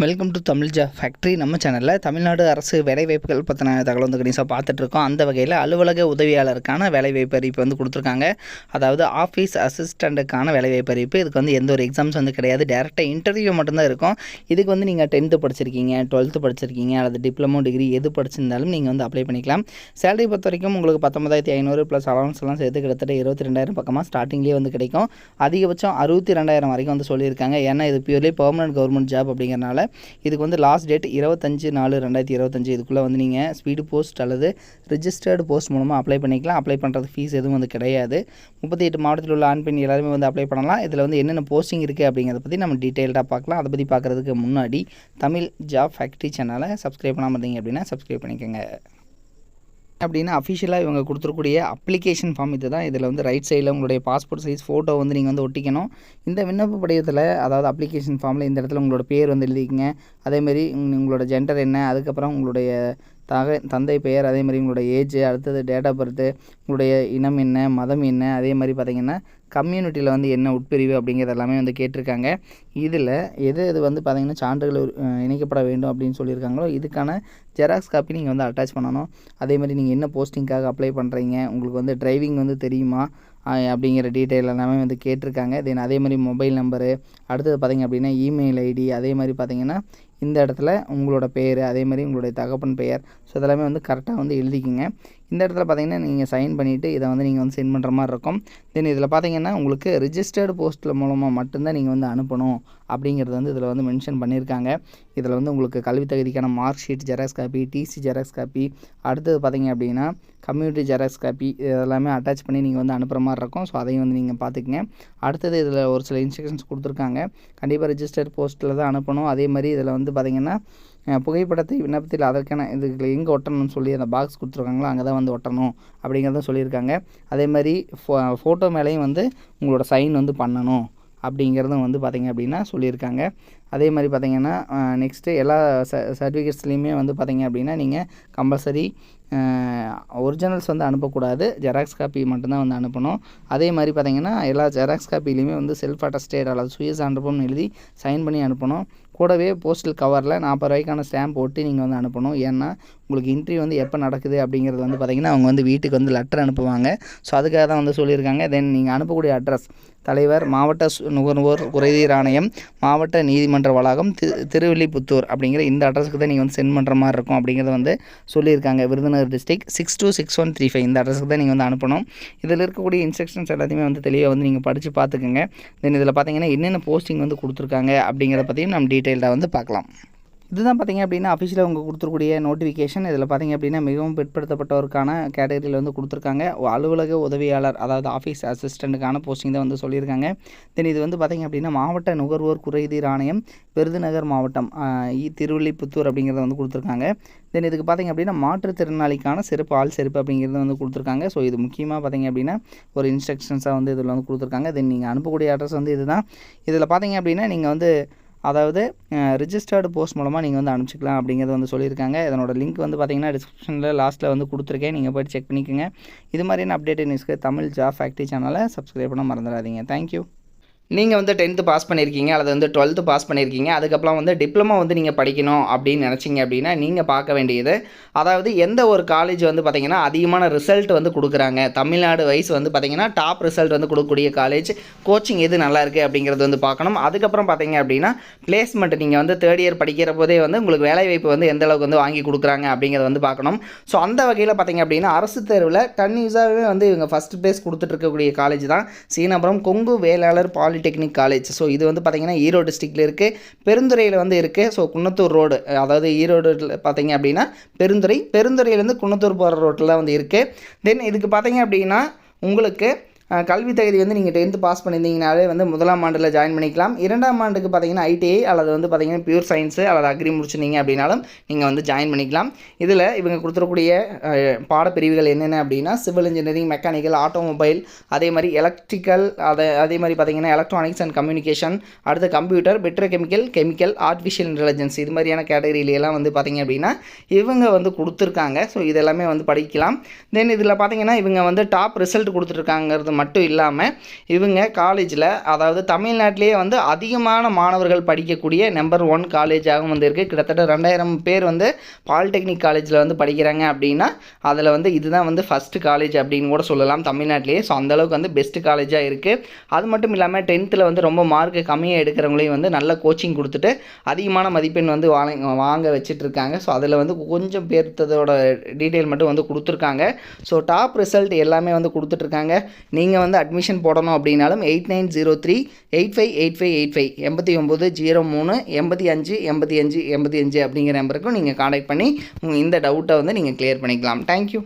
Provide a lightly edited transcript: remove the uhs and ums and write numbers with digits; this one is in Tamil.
Welcome to Tamil job factory. நம்ம சேனலில் தமிழ்நாடு அரசு வேலைவாய்ப்புகள் பற்றின தகவல் வந்து கணிசாக பார்த்துட்ருக்கோம். அந்த வகையில் அலுவலக உதவியாளருக்கான வேலைவாய்ப்பு அறிவிப்பு வந்து கொடுத்துருக்காங்க. அதாவது ஆஃபீஸ் அசிஸ்டண்ட்டுக்கான வேலைவாய்ப்பு அறிவிப்பு. இதுக்கு வந்து எந்த ஒரு எக்ஸாம்ஸ் வந்து கிடையாது, டேரெக்டாக இன்டர்வியூ மட்டும்தான் இருக்கும். இதுக்கு வந்து நீங்கள் 10th படிச்சிருக்கீங்க, 12th படிச்சிருக்கீங்க அல்லது டிப்ளமோ டிகிரி எது படிச்சிருந்தாலும் நீங்கள் வந்து அப்ளை பண்ணிக்கலாம். சேலரி பொறுத்த வரைக்கும் உங்களுக்கு 19,500 ப்ளஸ் அலவன்ஸ் எல்லாம் சேர்த்து கிட்டத்தட்ட 22,000 பக்கமாக ஸ்டார்டிங்லேயே வந்து கிடைக்கும். அதிகபட்சம் 62,000 வரைக்கும் வந்து சொல்லியிருக்காங்க. ஏன்னா இது பியூர்லி பெர்மனன்ட் கவர்மெண்ட் ஜாப் அப்படிங்கிறனால இதுக்கு வந்து லாஸ்ட் டேட் 25/4/2025. இதுக்குள்ளே வந்து நீங்கள் ஸ்பீடு போஸ்ட் அல்லது ரிஜிஸ்டர்டு போஸ்ட் மூலமாக அப்ளை பண்ணிக்கலாம். அப்ளை பண்ணுறது ஃபீஸ் எதுவும் வந்து கிடையாது. 38 மாவட்டத்தில் உள்ள ஆண் பெண் எல்லாருமே வந்து அப்ளை பண்ணலாம். இதில் வந்து என்னென்ன போஸ்டிங் இருக்குது அப்படிங்கிறத பற்றி நம்ம டீட்டெயில்டாக பார்க்கலாம். அதை பற்றி பார்க்குறதுக்கு முன்னாடி தமிழ் ஜாப் ஃபேக்ட்ரி சேனலை சப்ஸ்கிரைப் பண்ணாமல் இருந்தீங்க அப்படின்னா சப்ஸ்கிரைப் பண்ணிக்கோங்க. அப்படின்னா அஃபிஷியலாக இவங்க கொடுத்துருக்கூடிய அப்ளிகேஷன் ஃபார்ம் இது தான். இதில் வந்து ரைட் சைடில் உங்களுடைய பாஸ்போர்ட் சைஸ் ஃபோட்டோ வந்து நீங்கள் வந்து ஒட்டிக்கணும். இந்த விண்ணப்ப படிவத்தில், அதாவது அப்ளிகேஷன் ஃபார்மில் இந்த இடத்துல உங்களோட பேர் வந்து எழுதிக்கங்க. அதேமாதிரி உங்களோட ஜெண்டர் என்ன, அதுக்கப்புறம் உங்களுடைய தந்தை பெயர், அதே மாதிரி உங்களுடைய ஏஜ், அடுத்தது டேட் ஆஃப் பர்த்து, உங்களுடைய இனம் என்ன, மதம் என்ன, அதே மாதிரி பார்த்திங்கன்னா கம்யூனிட்டியில் வந்து என்ன உட்பிரிவு அப்படிங்கிறது எல்லாமே வந்து கேட்டிருக்காங்க. இதில் எது வந்து பார்த்திங்கன்னா சான்றுகள் இணைக்கப்பட வேண்டும் அப்படின்னு சொல்லியிருக்காங்களோ இதுக்கான ஜெராக்ஸ் காப்பி நீங்கள் வந்து அட்டாச் பண்ணணும். அதே மாதிரி நீங்கள் என்ன போஸ்டிங்காக அப்ளை பண்ணுறீங்க, உங்களுக்கு வந்து டிரைவிங் வந்து தெரியுமா அப்படிங்கிற டீட்டெயில் எல்லாமே வந்து கேட்டிருக்காங்க. தென் அதே மாதிரி மொபைல் நம்பரு, அடுத்தது பார்த்திங்க அப்படின்னா இமெயில் ஐடி, அதே மாதிரி பார்த்திங்கன்னா இந்த இடத்துல உங்களோட பேர், அதே மாதிரி உங்களுடைய தகப்பன் பெயர், ஸோ இதெல்லாமே வந்து கரெக்டாக வந்து எழுதிக்கிங்க. இந்த இடத்துல பார்த்திங்கன்னா நீங்கள் சைன் பண்ணிவிட்டு இதை வந்து நீங்கள் வந்து சென்ட் பண்ணுற மாதிரி இருக்கும். தென் இதில் பார்த்திங்கன்னா உங்களுக்கு ரிஜிஸ்டர்டு போஸ்ட்டில் மூலமாக மட்டும்தான் நீங்கள் வந்து அனுப்பணும் அப்படிங்கிறது வந்து இதில் வந்து மென்ஷன் பண்ணியிருக்காங்க. இதில் வந்து உங்களுக்கு கல்வி தகுதிக்கான mark sheet xerox copy, TC xerox copy, அடுத்தது பார்த்திங்க அப்படின்னா கம்யூனிட்டி ஜெராக்ஸ் காப்பி, இதெல்லாமே அட்டாச் பண்ணி நீங்கள் வந்து அனுப்புகிற மாதிரி இருக்கும். ஸோ அதையும் வந்து நீங்கள் பார்த்துக்குங்க. அடுத்தது இதில் ஒரு சில இன்ஸ்ட்ரக்ஷன்ஸ் கொடுத்துருக்காங்க. கண்டிப்பாக ரிஜிஸ்டர்ட் போஸ்ட்டில் தான் அனுப்பணும். அதே மாதிரி இதில் வந்து பார்த்திங்கன்னா புகைப்படத்தை விண்ணப்பத்தில் அதற்கான இதுக்கு எங்கே ஒட்டணும்னு சொல்லி அந்த பாக்ஸ் கொடுத்துருக்காங்களோ அங்கே தான் வந்து ஒட்டணும் அப்படிங்கிறத சொல்லியிருக்காங்க. அதே மாதிரி ஃபோட்டோ மேலேயும் வந்து உங்களோட சைன் வந்து பண்ணணும் அப்படிங்கிறதும் வந்து பார்த்திங்க அப்படின்னா சொல்லியிருக்காங்க. அதே மாதிரி பார்த்திங்கன்னா நெக்ஸ்ட்டு எல்லா சர்டிஃபிகேட்ஸ்லேயுமே வந்து பார்த்திங்க அப்படின்னா நீங்கள் கம்பல்சரி ஒரிஜினல்ஸ் வந்து அனுப்பக்கூடாது, ஜெராக்ஸ் காப்பி மட்டும்தான் வந்து அனுப்பணும். அதே மாதிரி பார்த்திங்கன்னா எல்லா ஜெராக்ஸ் காப்பிலையுமே வந்து செல்ஃப் அட்டஸ்டேட் அல்லது சுய சான்றப்பம்னு எழுதி சைன் பண்ணி அனுப்பணும். கூடவே போஸ்டல் கவரில் 40 ரூபாய்க்கான ஸ்டாம்ப் ஒட்டி நீங்கள் வந்து அனுப்பணும். ஏன்னா உங்களுக்கு இன்டர்வியூ வந்து எப்போ நடக்குது அப்படிங்கிறது வந்து பார்த்திங்கன்னா அவங்க வந்து வீட்டுக்கு வந்து லெட்டர் அனுப்புவாங்க. ஸோ அதுக்காக தான் வந்து சொல்லியிருக்காங்க. தென் நீங்கள் அனுப்பக்கூடிய அட்ரஸ் தலைவர், மாவட்ட நுகர்வோர் குறைதீர் ஆணையம், மாவட்ட நீதிமன்ற வளாகம், திருவில்லிபுத்தூர் அப்படிங்கிற இந்த அட்ரஸுக்கு தான் நீங்கள் வந்து சென்ட் பண்ணுற மாதிரி இருக்கும் அப்படிங்கிறத வந்து சொல்லியிருக்காங்க. விருதுநகர் டிஸ்ட்ரிக்ட் 626135 இந்த அட்ரஸுக்கு தான் நீங்கள் வந்து அனுப்பணும். இதில் இருக்கக்கூடிய இன்ஸ்ட்ரக்ஷன்ஸ் எல்லாத்தையுமே வந்து தெளிவாக வந்து நீங்கள் படித்து பார்த்துக்குங்க. தென் இதில் பார்த்தீங்கன்னா என்னென்ன போஸ்டிங் வந்து கொடுத்துருக்காங்க அப்படிங்கிறத பற்றியும் நம்ம டீட்டெயில்டாக வந்து பார்க்கலாம். இதுதான் பார்த்திங்க அப்படின்னா அஃபிஷியலாக அவங்க கொடுத்துருக்கூடிய நோட்டிஃபிகேஷன். இதில் பார்த்திங்க அப்படின்னா மிகவும் பிற்படுத்தப்பட்டவருக்கான கேட்டகரியில் வந்து கொடுத்துருக்காங்க. அலுவலக உதவியாளர், அதாவது ஆஃபீஸ் அசிஸ்டண்ட்டுக்கான போஸ்டிங் தான் வந்து சொல்லியிருக்காங்க. தென் இது வந்து பார்த்திங்க அப்படின்னா மாவட்ட நுகர்வோர் குறைதீர் ஆணையம், விருதுநகர் மாவட்டம், திருவில்லிபுத்தூர் அப்படிங்கிறத வந்து கொடுத்துருக்காங்க. தென் இதுக்கு பார்த்திங்க அப்படின்னா மாற்றுத்திறனாளிக்கான சிறப்பு ஆள் சிறப்பு அப்படிங்கிறது வந்து கொடுத்துருக்காங்க. ஸோ இது முக்கியமாக பார்த்திங்க அப்படின்னா ஒரு இன்ஸ்ட்ரக்ஷன்ஸாக வந்து இதில் வந்து கொடுத்துருக்காங்க. தென் நீங்கள் அனுப்பக்கூடிய அட்ரஸ் வந்து இதுதான். இதில் பார்த்திங்க அப்படின்னா நீங்கள் வந்து அதாவது ரிஜிஸ்டர்டு போஸ்ட் மூலமாக நீங்கள் வந்து அனுப்பிச்சிக்கலாம் அப்படிங்கிறது வந்து சொல்லியிருக்காங்க. இதனோட லிங்க் வந்து பார்த்திங்கன்னா டிஸ்கிரிப்ஷனில் லாஸ்ட்டில் வந்து கொடுத்துருக்கேன், நீங்கள் போய்ட்டு செக் பண்ணிக்கோங்க. இது மாதிரியான அப்டேட் நியூஸ்க்கு தமிழ் ஜாப் ஃபேக்ட்ரி சேனலை சப்ஸ்கிரைப் பண்ண மறந்துடாதீங்க. தேங்க்யூ. நீங்கள் வந்து 10th பாஸ் பண்ணியிருக்கீங்க அல்லது வந்து 12th பாஸ் பண்ணியிருக்கீங்க, அதுக்கப்புறம் வந்து டிப்ளமோ வந்து நீங்கள் படிக்கணும் அப்படின்னு நினச்சிங்க அப்படின்னா நீங்கள் பார்க்க வேண்டியது, அதாவது எந்த ஒரு காலேஜ் வந்து பார்த்திங்கன்னா அதிகமான ரிசல்ட் வந்து கொடுக்குறாங்க, தமிழ்நாடு வைஸ் வந்து பார்த்திங்கன்னா டாப் ரிசல்ட் வந்து கொடுக்கக்கூடிய காலேஜ், கோச்சிங் எது நல்லா இருக்குது அப்படிங்கிறது வந்து பார்க்கணும். அதுக்கப்புறம் பார்த்திங்க அப்படின்னா பிளேஸ்மெண்ட், நீங்கள் வந்து 3rd இயர் படிக்கிற போதே வந்து உங்களுக்கு வேலைவாய்ப்பு வந்து எந்த அளவுக்கு வந்து வாங்கி கொடுக்குறாங்க அப்படிங்கிறத வந்து பார்க்கணும். ஸோ அந்த வகையில் பார்த்திங்க அப்படின்னா அரசு தேர்வில் கன்யூஸாகவே வந்து இவங்க ஃபஸ்ட் ப்ளேஸ் கொடுத்துட்ருக்கக்கூடிய காலேஜ் தான் Seenapuram Kongu Vellalar polytechnic college. So இது வந்து பார்த்திங்கன்னா ஈரோடு டிஸ்ட்ரிக்டில் இருக்குது, பெருந்துறையில் வந்து இருக்குது. ஸோ குன்னத்தூர் ரோடு, அதாவது ஈரோடு பார்த்திங்க அப்படின்னா பெருந்துறையிலேருந்து குன்னத்தூர் போகிற ரோட்டில் வந்து இருக்குது. தென் இதுக்கு பார்த்திங்க அப்படின்னா உங்களுக்கு கல்வி தகுதி வந்து நீங்கள் 10th பாஸ் பண்ணியிருந்தீங்கனாலே வந்து 1ஆம் ஆண்டில் ஜாயின் பண்ணிக்கலாம். 2ஆம் ஆண்டுக்கு பார்த்தீங்கன்னா ஐடிஐ அல்லது வந்து பார்த்திங்கன்னா பியூர் சயின்ஸு அல்லது அக்ரி முடிச்சிருந்தீங்க அப்படின்னாலும் நீங்கள் வந்து ஜாயின் பண்ணிக்கலாம். இதில் இவங்க கொடுத்துருக்கூடிய பாடப்பிரிவுகள் என்னென்ன அப்படின்னா சிவில் இன்ஜினியரிங், மெக்கானிக்கல், ஆட்டோமொபைல், அதே மாதிரி எலக்ட்ரிக்கல், அதே மாதிரி பார்த்திங்கன்னா எலக்ட்ரானிக்ஸ் அண்ட் கம்யூனிகேஷன், அடுத்து கம்ப்யூட்டர், பெட்ரோகெமிக்கல், ஆர்டிஃபிஷியல் இன்டெலிஜென்ஸ், இது மாதிரியான கேட்டகரியிலெல்லாம் வந்து பார்த்திங்க அப்படின்னா இவங்க வந்து கொடுத்துருக்காங்க. ஸோ இதெல்லாமே வந்து படிக்கலாம். தென் இதில் பார்த்திங்கன்னா இவங்க வந்து டாப் ரிசல்ட் கொடுத்துருக்காங்கிறது மட்டும் இல்லாமல் இவங்க காலேஜில் அதாவது தமிழ்நாட்டிலேயே வந்து அதிகமான மாணவர்கள் படிக்கக்கூடிய நம்பர் 1 காலேஜாகவும் வந்து இருக்குது. கிட்டத்தட்ட 2000 பேர் வந்து பாலிடெக்னிக் காலேஜில் வந்து படிக்கிறாங்க அப்படின்னா அதில் வந்து இதுதான் வந்து ஃபஸ்ட்டு காலேஜ் அப்படின்னு கூட சொல்லலாம் தமிழ்நாட்டிலேயே. ஸோ அந்தளவுக்கு வந்து பெஸ்ட்டு காலேஜாக இருக்குது. அது மட்டும் இல்லாமல் 10th வந்து ரொம்ப மார்க்கு கம்மியாக எடுக்கிறவங்களையும் வந்து நல்ல கோச்சிங் கொடுத்துட்டு அதிகமான மதிப்பெண் வந்து வாங்க வச்சிட்ருக்காங்க. ஸோ அதில் வந்து கொஞ்சம் பேர்த்ததோட டீட்டெயில் மட்டும் வந்து கொடுத்துருக்காங்க. ஸோ டாப் ரிசல்ட் எல்லாமே வந்து கொடுத்துட்ருக்காங்க. நீங்கள் வந்து அட்மிஷன் போடணும் அப்படின்னாலும் 8903858585 8903 85 85 85 அப்படிங்கிற நம்பருக்கும் நீங்கள் காண்டாக்ட் பண்ணி இந்த டவுட்டை வந்து நீங்கள் கிளியர் பண்ணிக்கலாம். தேங்க்யூ.